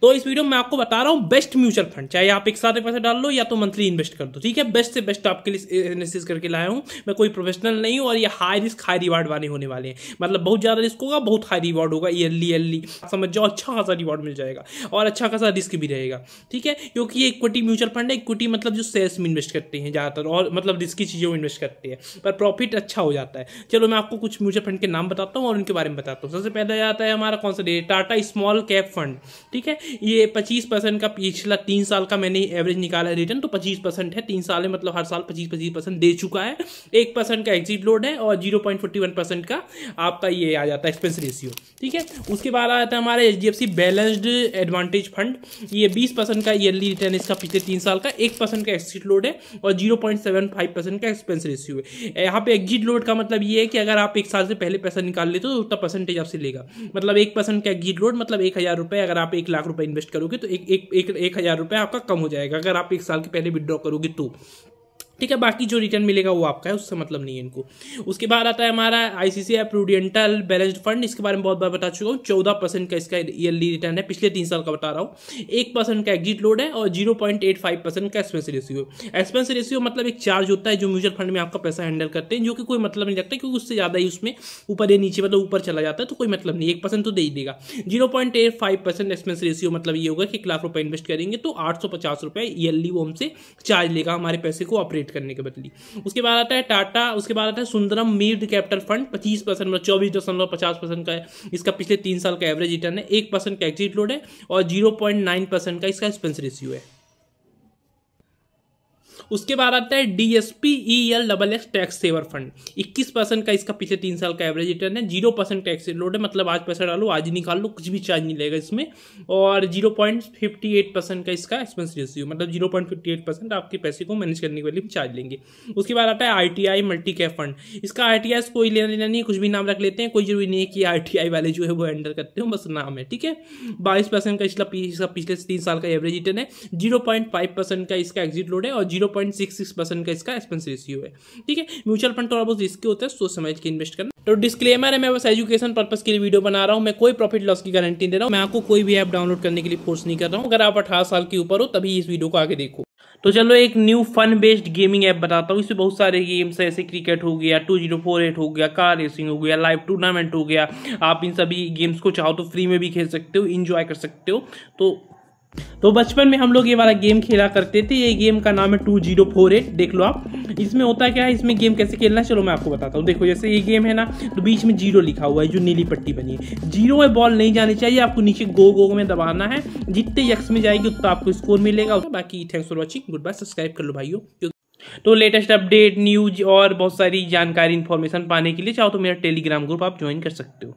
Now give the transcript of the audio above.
तो इस वीडियो में आपको बता रहा हूँ बेस्ट म्यूचुअल फंड, चाहे आप एक साथ पैसे डाल लो या तो मंथली इन्वेस्ट कर दो, ठीक है। बेस्ट से बेस्ट आपके लिए एनालिसिस करके लाया हूँ मैं, कोई प्रोफेशनल नहीं हूँ। और ये हाई रिस्क हाई रिवार्ड वाले होने वाले हैं, मतलब बहुत ज्यादा रिस्क होगा, बहुत हाई रिवार्ड होगा। ईयरली समझ जाओ, अच्छा खासा रिवार्ड मिल जाएगा और अच्छा खासा रिस्क भी रहेगा, ठीक है। क्योंकि ये इक्विटी म्यूचुअल फंड है, इक्विटी मतलब जो शेयर्स में इन्वेस्ट करते हैं ज्यादातर, और मतलब रिस्की चीजों में इन्वेस्ट करते हैं, पर प्रॉफिट अच्छा हो जाता है। चलो मैं आपको कुछ म्यूचुअल फंड के नाम बताता हूँ और उनके बारे में बताता हूँ। सबसे पहले आता है हमारा कौन सा day, Tata small cap fund, ठीक है। ये 25% का पिछला 3 साल का मैंने एवरेज निकाला है रिटर्न, तो 25% है 3 साल में, मतलब हर साल 25% दे चुका है। 1% का एग्जिट लोड है और 0.41% का आपका ये आ जाता है एक्सपेंस रेशियो, ठीक है। उसके बाद आता है हमारा HDFC बैलेंस्ड एडवांटेज फंड, ये 20% का ईयरली रिटर्न इसका पिछले 3 साल का, 1% का एग्जिट लोड है और 0.75% का एक्सपेंस रेशियो है। यहाँ पे एग्जिट लोड का मतलब ये है कि अगर आप 1 साल से पहले पैसा निकाल लेते हो तो उतना परसेंटेज आपसे लेगा, मतलब 1% का एग्जिट लोड मतलब 1000 रुपये, अगर आप 1 लाख रुपए इन्वेस्ट करोगे तो 1000 रुपये आपका कम हो जाएगा अगर आप 1 साल के पहले विड्रॉ करोगे तो, ठीक है। बाकी जो रिटर्न मिलेगा वो आपका है, उससे मतलब नहीं है इनको। उसके बाद आता है हमारा ICICI प्रूडेंटल बैलेंस्ड फंड, इसके बारे में बहुत बार बता चुका हूँ। 14% का इसका ईयरली रिटर्न है, पिछले 3 साल का बता रहा हूँ। 1% का एग्जिट लोड है और 0.85% का एक्सपेंस रेशियो। एक्सपेंस रेशियो मतलब एक चार्ज होता है जो म्यूचुअल फंड में आपका पैसा हैंडल करते हैं, जो कि कोई मतलब नहीं रखता, क्योंकि उससे ज़्यादा ही उसमें ऊपर या नीचे मतलब ऊपर चला जाता है, तो कोई मतलब नहीं, 1% तो दे ही देगा। 0.85% एक्सपेंस रेशियो मतलब ये होगा कि 1 लाख रुपये इन्वेस्ट करेंगे तो 850 रुपये ईयरली वो हमसे चार्ज लेगा हमारे पैसे को ऑपरेट करने के बदले। उसके बाद आता है टाटा, उसके बाद आता है सुंदरम मिड कैपिटल फंड, 25% मतलब 24.50% का इसका पिछले 3 साल का एवरेज रिटर्न है। 1% का एग्जिट लोड है और 0.9% का इसका एक्सपेंस रेशियो है। उसके बाद आता है DSPELXX टैक्स सेवर फंड, 21% का इसका पिछले 3 साल का एवरेज रिटर्न है। 0% का एक्सिट लोड है, मतलब आज पैसा डालो आज ही निकाल लो, कुछ भी चार्ज नहीं लगेगा इसमें। और 0.58% का इसका एक्सपेंस रेशियो, मतलब 0.58% आपके पैसे को मैनेज करने के लिए चार्ज लेंगे। उसके बाद आता है ITI मल्टी कैप फंड, इसका ITI कोई लेना देना नहीं है, कुछ भी नाम रख लेते हैं, कोई जरूरी नहीं है कि ITI वाले जो है वो हैंडल करते हो, बस नाम है, ठीक है। 22% का इसका पिछले 3 साल का एवरेज रिटर्न है। 0.5% का इसका एग्जिट लोड है और 0.66% का इसका एक्सपेंस रेशियो है, ठीक है। म्यूचुअल फंड थोड़ा बहुत रिस्की होता है, सोच समझ के इन्वेस्ट करना। तो डिस्क्लेमर है, मैं बस एजुकेशन पर्पस के लिए वीडियो बना रहा हूं, मैं कोई प्रॉफिट लॉस की गारंटी दे रहा हूं, मैं आपको कोई भी ऐप डाउनलोड करने के लिए फोर्स नहीं कर रहा हूं। अगर आप 18 साल के ऊपर हो तभी इस वीडियो को आगे देखो। तो चलो एक new fun based gaming app बताता हूँ। इसमें बहुत सारे गेम्स है, ऐसे क्रिकेट हो गया, 2048 हो गया, कार रेसिंग हो गया, लाइव टूर्नामेंट हो गया। आप इन सभी गेम्स को चाहो तो फ्री में भी खेल सकते हो, इंजॉय कर सकते हो। तो बचपन में हम लोग ये वाला गेम खेला करते थे, ये गेम का नाम है 2048, देख लो आप। इसमें होता क्या है, इसमें गेम कैसे खेलना है चलो मैं आपको बताता हूँ। देखो जैसे ये गेम है ना, तो बीच में 0 लिखा हुआ है, जो नीली पट्टी बनी है, 0 में बॉल नहीं जानी चाहिए, आपको नीचे गो में दबाना है, जितने यक्स में जाएगी उतना आपको स्कोर मिलेगा। बाकी thanks for watching, good bye, subscribe कर लो भाइयों। तो लेटेस्ट अपडेट न्यूज और बहुत सारी जानकारी इन्फॉर्मेशन पाने के लिए चाहो तो मेरा टेलीग्राम ग्रुप आप ज्वाइन कर सकते हो।